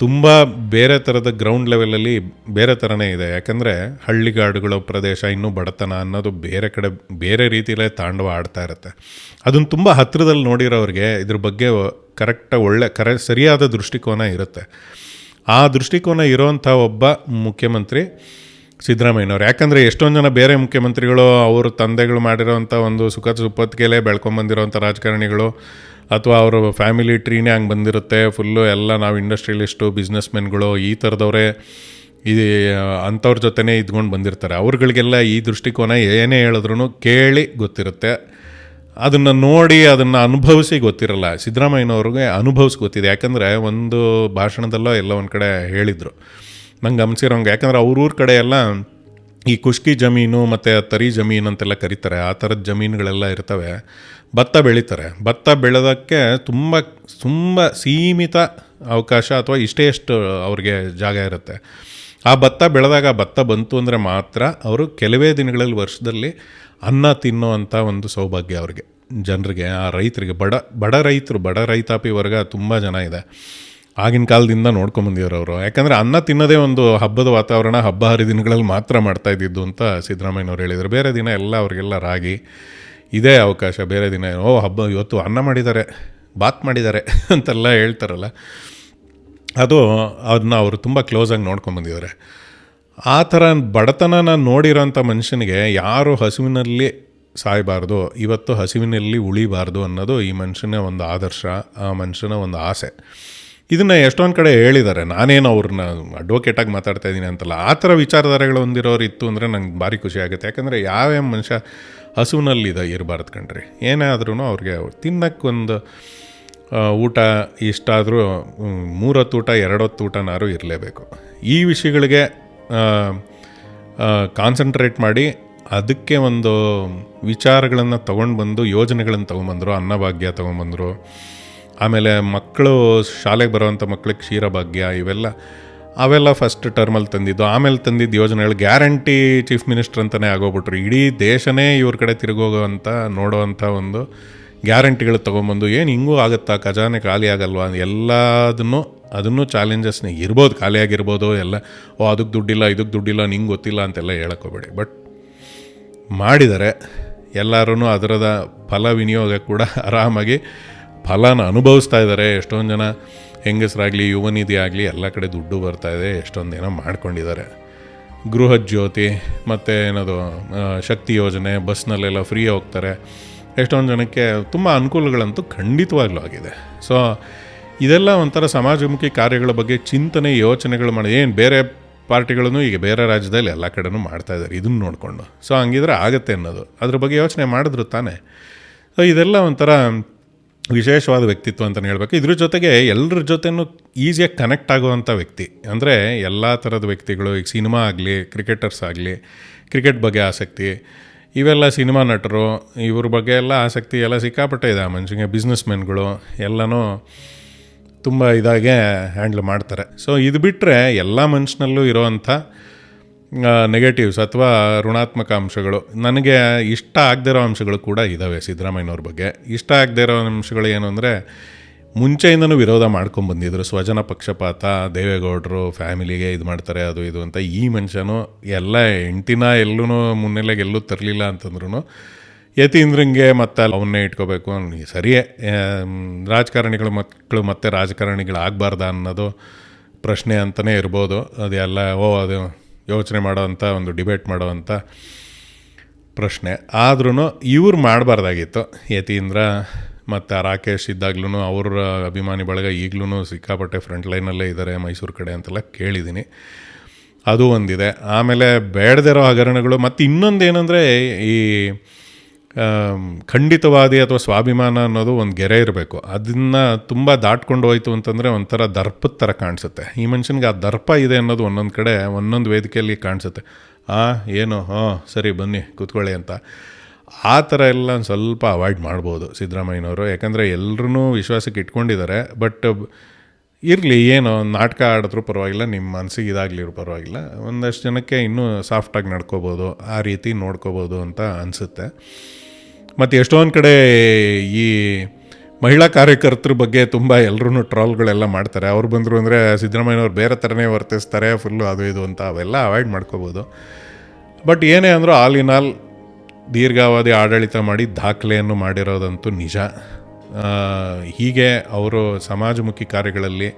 ತುಂಬ ಬೇರೆ ಥರದ ಗ್ರೌಂಡ್ ಲೆವೆಲಲ್ಲಿ ಬೇರೆ ಥರನೇ ಇದೆ. ಯಾಕಂದರೆ ಹಳ್ಳಿಗಾಡುಗಳ ಪ್ರದೇಶ, ಇನ್ನೂ ಬಡತನ ಅನ್ನೋದು ಬೇರೆ ಕಡೆ ಬೇರೆ ರೀತಿಯಲ್ಲೇ ತಾಂಡವ ಆಡ್ತಾ ಇರುತ್ತೆ. ಅದನ್ನು ತುಂಬ ಹತ್ತಿರದಲ್ಲಿ ನೋಡಿರೋರಿಗೆ ಇದ್ರ ಬಗ್ಗೆ ಕರೆಕ್ಟಾಗಿ ಸರಿಯಾದ ದೃಷ್ಟಿಕೋನ ಇರುತ್ತೆ. ಆ ದೃಷ್ಟಿಕೋನ ಇರೋವಂಥ ಒಬ್ಬ ಮುಖ್ಯಮಂತ್ರಿ ಸಿದ್ದರಾಮಯ್ಯನವ್ರು. ಯಾಕಂದರೆ ಎಷ್ಟೊಂದು ಜನ ಬೇರೆ ಮುಖ್ಯಮಂತ್ರಿಗಳು ಅವ್ರ ತಂದೆಗಳು ಮಾಡಿರೋವಂಥ ಒಂದು ಸುಪ್ಪತ್ತಿಗೆಲೇ ಬೆಳ್ಕೊಂಬಂದಿರೋವಂಥ ರಾಜಕಾರಣಿಗಳು ಅಥವಾ ಅವರು ಫ್ಯಾಮಿಲಿ ಟ್ರೀನೇ ಹಂಗೆ ಬಂದಿರುತ್ತೆ ಫುಲ್ಲು. ಎಲ್ಲ ನಾವು ಇಂಡಸ್ಟ್ರಿಯಲಿಸ್ಟು, ಬಿಸ್ನೆಸ್ಮೆನ್ಗಳು, ಈ ಥರದವರೇ ಅಂಥವ್ರ ಜೊತೆನೇ ಇದ್ಕೊಂಡು ಬಂದಿರ್ತಾರೆ. ಅವ್ರುಗಳಿಗೆಲ್ಲ ಈ ದೃಷ್ಟಿಕೋನ ಏನೇ ಹೇಳಿದ್ರು ಕೇಳಿ ಗೊತ್ತಿರುತ್ತೆ, ಅದನ್ನು ನೋಡಿ ಅದನ್ನು ಅನುಭವಿಸಿ ಗೊತ್ತಿರಲ್ಲ. ಸಿದ್ದರಾಮಯ್ಯನವ್ರಿಗೆ ಅನುಭವಿಸಿ ಗೊತ್ತಿದೆ. ಯಾಕಂದರೆ ಒಂದು ಭಾಷಣದಲ್ಲೋ ಎಲ್ಲ ಒಂದು ಕಡೆ ಹೇಳಿದರು ನಂಗೆ ಗಮನಿಸಿರೋಂಗೆ. ಯಾಕಂದರೆ ಅವ್ರೂರ ಕಡೆ ಎಲ್ಲ ಈ ಕುಷ್ಕಿ ಜಮೀನು ಮತ್ತು ತರಿ ಜಮೀನು ಅಂತೆಲ್ಲ ಕರೀತಾರೆ, ಆ ಥರದ ಜಮೀನುಗಳೆಲ್ಲ ಇರ್ತವೆ. ಭತ್ತ ಬೆಳೀತಾರೆ. ಭತ್ತ ಬೆಳೆಯೋದಕ್ಕೆ ತುಂಬ ಸೀಮಿತ ಅವಕಾಶ ಅಥವಾ ಇಷ್ಟೇ ಅವ್ರಿಗೆ ಜಾಗ ಇರುತ್ತೆ. ಆ ಭತ್ತ ಬೆಳೆದಾಗ ಆ ಭತ್ತ ಬಂತು ಅಂದರೆ ಮಾತ್ರ ಅವರು ಕೆಲವೇ ದಿನಗಳಲ್ಲಿ ವರ್ಷದಲ್ಲಿ ಅನ್ನ ತಿನ್ನೋವಂಥ ಒಂದು ಸೌಭಾಗ್ಯ ಅವ್ರಿಗೆ, ಜನರಿಗೆ, ಆ ರೈತರಿಗೆ, ಬಡ ರೈತರು, ಬಡ ರೈತಾಪಿ ವರ್ಗ ತುಂಬ ಜನ ಇದೆ. ಆಗಿನ ಕಾಲದಿಂದ ನೋಡ್ಕೊಂಬಂದಿದ್ರು ಅವರು. ಯಾಕಂದರೆ ಅನ್ನ ತಿನ್ನೋದೇ ಒಂದು ಹಬ್ಬದ ವಾತಾವರಣ, ಹಬ್ಬ ಹರಿದಿನಗಳಲ್ಲಿ ಮಾತ್ರ ಮಾಡ್ತಾಯಿದ್ದಿದ್ದು ಅಂತ ಸಿದ್ದರಾಮಯ್ಯನವ್ರು ಹೇಳಿದರು. ಬೇರೆ ದಿನ ಎಲ್ಲ ಅವ್ರಿಗೆಲ್ಲ ರಾಗಿ ಇದೇ ಅವಕಾಶ. ಬೇರೆ ದಿನ ಹಬ್ಬ ಇವತ್ತು ಅನ್ನ ಮಾಡಿದ್ದಾರೆ, ಬಾತ್ ಮಾಡಿದ್ದಾರೆ ಅಂತೆಲ್ಲ ಹೇಳ್ತಾರಲ್ಲ, ಅದನ್ನ ಅವರು ತುಂಬ ಕ್ಲೋಸಾಗಿ ನೋಡ್ಕೊಂಬಂದಿದ್ದಾರೆ. ಆ ಥರ ಬಡತನನ ನೋಡಿರೋಂಥ ಮನುಷ್ಯನಿಗೆ ಯಾರು ಹಸುವಿನಲ್ಲಿ ಸಾಯಬಾರ್ದು, ಇವತ್ತು ಹಸಿವಿನಲ್ಲಿ ಉಳಿಬಾರ್ದು ಅನ್ನೋದು ಈ ಮನುಷ್ಯನ ಒಂದು ಆದರ್ಶ, ಆ ಮನುಷ್ಯನ ಒಂದು ಆಸೆ. ಇದನ್ನು ಎಷ್ಟೊಂದು ಕಡೆ ಹೇಳಿದ್ದಾರೆ. ನಾನೇನು ಅವ್ರನ್ನ ಅಡ್ವೊಕೇಟಾಗಿ ಮಾತಾಡ್ತಾ ಇದ್ದೀನಿ ಅಂತಲ್ಲ, ಆ ಥರ ವಿಚಾರಧಾರೆಗಳು ಹೊಂದಿರೋರು ಇತ್ತು ಅಂದರೆ ನಂಗೆ ಭಾರಿ ಖುಷಿ ಆಗುತ್ತೆ. ಯಾಕಂದರೆ ಯಾವ ಮನುಷ್ಯ ಹಸುವಿನಲ್ಲಿ ಇರಬಾರ್ದು ಕಣ್ರಿ. ಏನೇ ಆದ್ರೂ ಅವ್ರಿಗೆ ತಿನ್ನಕ್ಕೆ ಒಂದು ಊಟ ಇಷ್ಟ ಆದರೂ 3 ಹೊತ್ತು ಊಟ 2 ಹೊತ್ತು ಊಟನಾರು ಇರಲೇಬೇಕು. ಈ ವಿಷಯಗಳಿಗೆ ಕಾನ್ಸಂಟ್ರೇಟ್ ಮಾಡಿ ಅದಕ್ಕೆ ಒಂದು ವಿಚಾರಗಳನ್ನು ತೊಗೊಂಡು ಬಂದು ಯೋಜನೆಗಳನ್ನು ತೊಗೊಂಬಂದರು. ಅನ್ನಭಾಗ್ಯ ತೊಗೊಂಬಂದರು. ಆಮೇಲೆ ಮಕ್ಕಳು ಶಾಲೆಗೆ ಬರೋವಂಥ ಮಕ್ಕಳಿಗೆ ಕ್ಷೀರಭಾಗ್ಯ, ಅವೆಲ್ಲ ಫಸ್ಟ್ ಟರ್ಮಲ್ಲಿ ತಂದಿದ್ದು. ಆಮೇಲೆ ತಂದಿದ್ದು ಯೋಜನೆಗಳು ಗ್ಯಾರಂಟಿ ಚೀಫ್ ಮಿನಿಸ್ಟರ್ ಅಂತಲೇ ಆಗೋಗ್ಬಿಟ್ರು. ಇಡೀ ದೇಶನೇ ಇವ್ರ ಕಡೆ ತಿರುಗೋಗೋವಂಥ ನೋಡೋವಂಥ ಒಂದು ಗ್ಯಾರಂಟಿಗಳು ತೊಗೊಂಬಂದು, ಏನು ಹಿಂಗೂ ಆಗುತ್ತಾ, ಖಜಾನೆ ಖಾಲಿ ಆಗಲ್ವಾ, ಅದನ್ನು ಚಾಲೆಂಜಸ್ನೇ ಇರ್ಬೋದು, ಖಾಲಿಯಾಗಿರ್ಬೋದು ಎಲ್ಲ. ಅದಕ್ಕೆ ದುಡ್ಡಿಲ್ಲ, ಇದಕ್ಕೆ ದುಡ್ಡಿಲ್ಲ, ನಿಂಗೆ ಗೊತ್ತಿಲ್ಲ ಅಂತೆಲ್ಲ ಹೇಳೋಕ್ಕೋಬೇಡಿ. ಬಟ್ ಮಾಡಿದ್ದಾರೆ. ಎಲ್ಲರೂ ಅದರದ ಫಲ ವಿನಿಯೋಗ ಕೂಡ ಆರಾಮಾಗಿ ಫಲನ ಅನುಭವಿಸ್ತಾ ಇದ್ದಾರೆ. ಎಷ್ಟೊಂದು ಜನ ಹೆಂಗಸರಾಗಲಿ, ಯುವ ನಿಧಿ ಆಗಲಿ, ಎಲ್ಲ ಕಡೆ ದುಡ್ಡು ಬರ್ತಾಯಿದೆ, ಎಷ್ಟೊಂದು ಏನೋ ಮಾಡ್ಕೊಂಡಿದ್ದಾರೆ. ಗೃಹ ಜ್ಯೋತಿ ಮತ್ತು ಶಕ್ತಿ ಯೋಜನೆ, ಬಸ್ನಲ್ಲೆಲ್ಲ ಫ್ರೀ ಹೋಗ್ತಾರೆ. ಎಷ್ಟೊಂದು ಜನಕ್ಕೆ ತುಂಬ ಅನುಕೂಲಗಳಂತೂ ಖಂಡಿತವಾಗ್ಲೂ ಆಗಿದೆ. ಸೊ ಇದೆಲ್ಲ ಒಂಥರ ಸಮಾಜಮುಖಿ ಕಾರ್ಯಗಳ ಬಗ್ಗೆ ಚಿಂತನೆ, ಯೋಚನೆಗಳು ಮಾಡಿ. ಏನು ಬೇರೆ ಪಾರ್ಟಿಗಳನ್ನು ಈಗ ಬೇರೆ ರಾಜ್ಯದಲ್ಲಿ ಎಲ್ಲ ಕಡೆನೂ ಮಾಡ್ತಾಯಿದ್ದಾರೆ ಇದನ್ನು ನೋಡಿಕೊಂಡು. ಸೊ ಹಂಗಿದ್ರೆ ಆಗುತ್ತೆ ಅನ್ನೋದು, ಅದ್ರ ಬಗ್ಗೆ ಯೋಚನೆ ಮಾಡಿದ್ರು ತಾನೇ. ಸೊ ಇದೆಲ್ಲ ಒಂಥರ ವಿಶೇಷವಾದ ವ್ಯಕ್ತಿತ್ವ ಅಂತಲೇ ಹೇಳಬೇಕು. ಇದ್ರ ಜೊತೆಗೆ ಎಲ್ಲರ ಜೊತೆನೂ ಈಸಿಯಾಗಿ ಕನೆಕ್ಟ್ ಆಗುವಂಥ ವ್ಯಕ್ತಿ. ಅಂದರೆ ಎಲ್ಲ ಥರದ ವ್ಯಕ್ತಿಗಳು, ಈಗ ಸಿನಿಮಾ ಆಗಲಿ, ಕ್ರಿಕೆಟರ್ಸ್ ಆಗಲಿ, ಕ್ರಿಕೆಟ್ ಬಗ್ಗೆ ಆಸಕ್ತಿ, ಇವೆಲ್ಲ ಸಿನಿಮಾ ನಟರು, ಇವ್ರ ಬಗ್ಗೆ ಎಲ್ಲ ಆಸಕ್ತಿ ಎಲ್ಲ ಸಿಕ್ಕಾಪಟ್ಟೆ ಇದೆ ಆ ಮನುಷ್ಯನಿಗೆ. ಬಿಸ್ನೆಸ್ ಮೆನ್ಗಳು ಎಲ್ಲನೂ ತುಂಬ ಇದಾಗೆ ಹ್ಯಾಂಡ್ಲ್ ಮಾಡ್ತಾರೆ. ಸೊ ಇದು ಬಿಟ್ಟರೆ ಎಲ್ಲ ಮನುಷ್ಯನಲ್ಲೂ ಇರೋವಂಥ ನೆಗೆಟಿವ್ಸ್ ಅಥವಾ ಋಣಾತ್ಮಕ ಅಂಶಗಳು, ನನಗೆ ಇಷ್ಟ ಆಗದೇ ಇರೋ ಅಂಶಗಳು ಕೂಡ ಇದ್ದಾವೆ ಸಿದ್ದರಾಮಯ್ಯನವ್ರ ಬಗ್ಗೆ. ಇಷ್ಟ ಆಗದೇ ಇರೋ ಅಂಶಗಳು ಏನು ಅಂದರೆ, ಮುಂಚೆಯಿಂದನೂ ವಿರೋಧ ಮಾಡ್ಕೊಂಬಂದಿದ್ರು. ಸ್ವಜನ ಪಕ್ಷಪಾತ, ದೇವೇಗೌಡರು ಫ್ಯಾಮಿಲಿಗೆ ಇದು ಮಾಡ್ತಾರೆ, ಅದು ಇದು ಅಂತ. ಈ ಮನುಷ್ಯನೂ ಎಲ್ಲ ಹೆಂಡ್ತಿನ ಎಲ್ಲೂ ಮುನ್ನೆಲೆಗೆ ಎಲ್ಲೂ ತರಲಿಲ್ಲ ಅಂತಂದ್ರೂ ಯತೀಂದ್ರಂಗೆ ಮತ್ತು ಅವನ್ನೇ ಇಟ್ಕೋಬೇಕು, ಸರಿಯೇ ರಾಜಕಾರಣಿಗಳು ಮಕ್ಕಳು ಮತ್ತೆ ರಾಜಕಾರಣಿಗಳಾಗಬಾರ್ದ ಅನ್ನೋದು ಪ್ರಶ್ನೆ ಅಂತಲೇ ಇರ್ಬೋದು. ಅದೆಲ್ಲ ಅದು ಯೋಚನೆ ಮಾಡೋವಂಥ, ಒಂದು ಡಿಬೇಟ್ ಮಾಡೋವಂಥ ಪ್ರಶ್ನೆ. ಆದ್ರೂ ಇವ್ರು ಮಾಡಬಾರ್ದಾಗಿತ್ತು. ಯತೀಂದ್ರ ಮತ್ತು ರಾಕೇಶ್ ಇದ್ದಾಗ್ಲೂ ಅವ್ರ ಅಭಿಮಾನಿ ಬಳಗ ಈಗಲೂ ಸಿಕ್ಕಾಪಟ್ಟೆ ಫ್ರಂಟ್ ಲೈನಲ್ಲೇ ಇದ್ದಾರೆ ಮೈಸೂರು ಕಡೆ ಅಂತೆಲ್ಲ ಕೇಳಿದ್ದೀನಿ. ಅದು ಒಂದಿದೆ. ಆಮೇಲೆ ಬೇಡದಿರೋ ಹಗರಣಗಳು. ಮತ್ತು ಇನ್ನೊಂದೇನೆಂದರೆ, ಈ ಖಂಡಿತವಾದಿ ಅಥವಾ ಸ್ವಾಭಿಮಾನ ಅನ್ನೋದು ಒಂದು ಗೆರೆ ಇರಬೇಕು. ಅದನ್ನು ತುಂಬ ದಾಟ್ಕೊಂಡು ಹೋಯ್ತು ಅಂತಂದರೆ ಒಂಥರ ದರ್ಪದ ಥರ ಕಾಣಿಸುತ್ತೆ. ಈ ಮನುಷ್ಯನಿಗೆ ಆ ದರ್ಪ ಇದೆ ಅನ್ನೋದು ಒಂದೊಂದು ಕಡೆ ಒಂದೊಂದು ವೇದಿಕೆಯಲ್ಲಿ ಕಾಣಿಸುತ್ತೆ. ಏನು ಸರಿ ಬನ್ನಿ ಕೂತ್ಕೊಳ್ಳಿ ಅಂತ. ಆ ಥರ ಎಲ್ಲ ಒಂದು ಸ್ವಲ್ಪ ಅವಾಯ್ಡ್ ಮಾಡ್ಬೋದು ಸಿದ್ದರಾಮಯ್ಯನವರು. ಯಾಕಂದರೆ ಎಲ್ಲರೂ ವಿಶ್ವಾಸಕ್ಕೆ ಇಟ್ಕೊಂಡಿದ್ದಾರೆ. ಬಟ್ ಇರಲಿ, ಏನೋ ನಾಟಕ ಆಡಿದ್ರೂ ಪರವಾಗಿಲ್ಲ, ನಿಮ್ಮ ಮನಸ್ಸಿಗೆ ಇದಾಗಲಿರೋ ಪರವಾಗಿಲ್ಲ, ಒಂದಷ್ಟು ಜನಕ್ಕೆ ಇನ್ನೂ ಸಾಫ್ಟಾಗಿ ನಡ್ಕೋಬೋದು, ಆ ರೀತಿ ನೋಡ್ಕೋಬೋದು ಅಂತ ಅನಿಸುತ್ತೆ. ಮತ್ತು ಎಷ್ಟೊಂದು ಕಡೆ ಈ ಮಹಿಳಾ ಕಾರ್ಯಕರ್ತರ ಬಗ್ಗೆ ತುಂಬ ಎಲ್ಲರೂ ಟ್ರಾಲ್ಗಳೆಲ್ಲ ಮಾಡ್ತಾರೆ. ಅವ್ರು ಬಂದರು ಅಂದರೆ ಸಿದ್ದರಾಮಯ್ಯನವ್ರು ಬೇರೆ ಥರನೇ ವರ್ತಿಸ್ತಾರೆ, ಫುಲ್ಲು ಅದು ಇದು ಅಂತ. ಅವೆಲ್ಲ ಅವಾಯ್ಡ್ ಮಾಡ್ಕೋಬೋದು. ಬಟ್ ಏನೇ ಅಂದರೂ ಆಲ್ ಇನ್ ಆಲ್ ದೀರ್ಘಾವಧಿ ಆಡಳಿತ ಮಾಡಿ ದಾಖಲೆಯನ್ನು ಮಾಡಿರೋದಂತೂ ನಿಜ. ಹೀಗೆ ಅವರು ಸಮಾಜಮುಖಿ ಕಾರ್ಯಗಳಲ್ಲಿ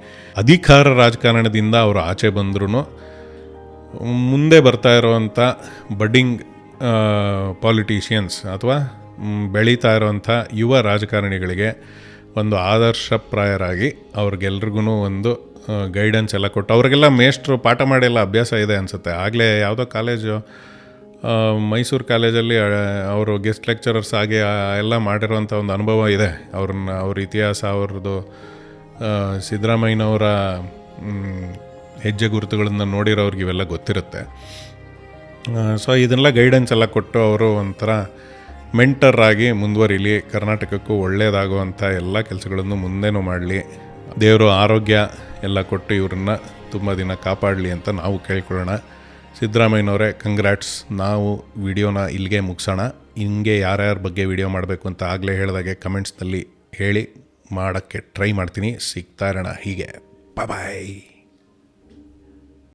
ಅಧಿಕಾರ ರಾಜಕಾರಣದಿಂದ ಅವರು ಆಚೆ ಬಂದ್ರೂ ಮುಂದೆ ಬರ್ತಾ ಇರೋವಂಥ ಬಡ್ಡಿಂಗ್ ಪಾಲಿಟಿಷಿಯನ್ಸ್ ಅಥವಾ ಬೆಳೀತಾ ಇರೋವಂಥ ಯುವ ರಾಜಕಾರಣಿಗಳಿಗೆ ಒಂದು ಆದರ್ಶಪ್ರಾಯರಾಗಿ ಅವ್ರಿಗೆಲ್ರಿಗೂ ಒಂದು ಗೈಡೆನ್ಸ್ ಎಲ್ಲ ಕೊಟ್ಟು, ಅವ್ರಿಗೆಲ್ಲ ಮೇಷ್ಟ್ರು ಪಾಠ ಮಾಡಿಲ್ಲ ಅಭ್ಯಾಸ ಇದೆ ಅನಿಸುತ್ತೆ. ಆಗಲೇ ಯಾವುದೋ ಕಾಲೇಜು, ಮೈಸೂರು ಕಾಲೇಜಲ್ಲಿ ಅವರು ಗೆಸ್ಟ್ ಲೆಕ್ಚರರ್ಸ್ ಆಗಿ ಎಲ್ಲ ಮಾಡಿರೋವಂಥ ಒಂದು ಅನುಭವ ಇದೆ. ಅವ್ರ ಇತಿಹಾಸ, ಅವ್ರದ್ದು ಸಿದ್ದರಾಮಯ್ಯನವರ ಹೆಜ್ಜೆ ಗುರುತುಗಳನ್ನು ನೋಡಿರೋರ್ಗೆ ಇವೆಲ್ಲ ಗೊತ್ತಿರುತ್ತೆ. ಸೊ ಇದನ್ನೆಲ್ಲ ಗೈಡೆನ್ಸ್ ಎಲ್ಲ ಕೊಟ್ಟು ಅವರು ಒಂಥರ ಮೆಂಟರ್ ಆಗಿ ಮುಂದುವರಿಲಿ, ಕರ್ನಾಟಕಕ್ಕೂ ಒಳ್ಳೆಯದಾಗುವಂಥ ಎಲ್ಲ ಕೆಲಸಗಳನ್ನು ಮುಂದೇನೂ ಮಾಡಲಿ, ದೇವರು ಆರೋಗ್ಯ ಎಲ್ಲ ಕೊಟ್ಟು ಇವ್ರನ್ನ ತುಂಬ ದಿನ ಕಾಪಾಡಲಿ ಅಂತ ನಾವು ಕೇಳ್ಕೊಳ್ಳೋಣ. ಸಿದ್ದರಾಮಯ್ಯನವರೇ ಕಂಗ್ರ್ಯಾಟ್ಸ್. ನಾವು ವಿಡಿಯೋನ ಇಲ್ಲಿಗೆ ಮುಗಿಸೋಣ. ಹಿಂಗೆ ಯಾರ್ಯಾರ ಬಗ್ಗೆ ವಿಡಿಯೋ ಮಾಡಬೇಕು ಅಂತ ಆಗಲೇ ಹೇಳಿದಾಗೆ ಕಮೆಂಟ್ಸ್ನಲ್ಲಿ ಹೇಳಿ, ಮಾಡೋಕ್ಕೆ ಟ್ರೈ ಮಾಡ್ತೀನಿ. ಸಿಗ್ತಾ ಇರೋಣ ಹೀಗೆ. ಬಾಯ್.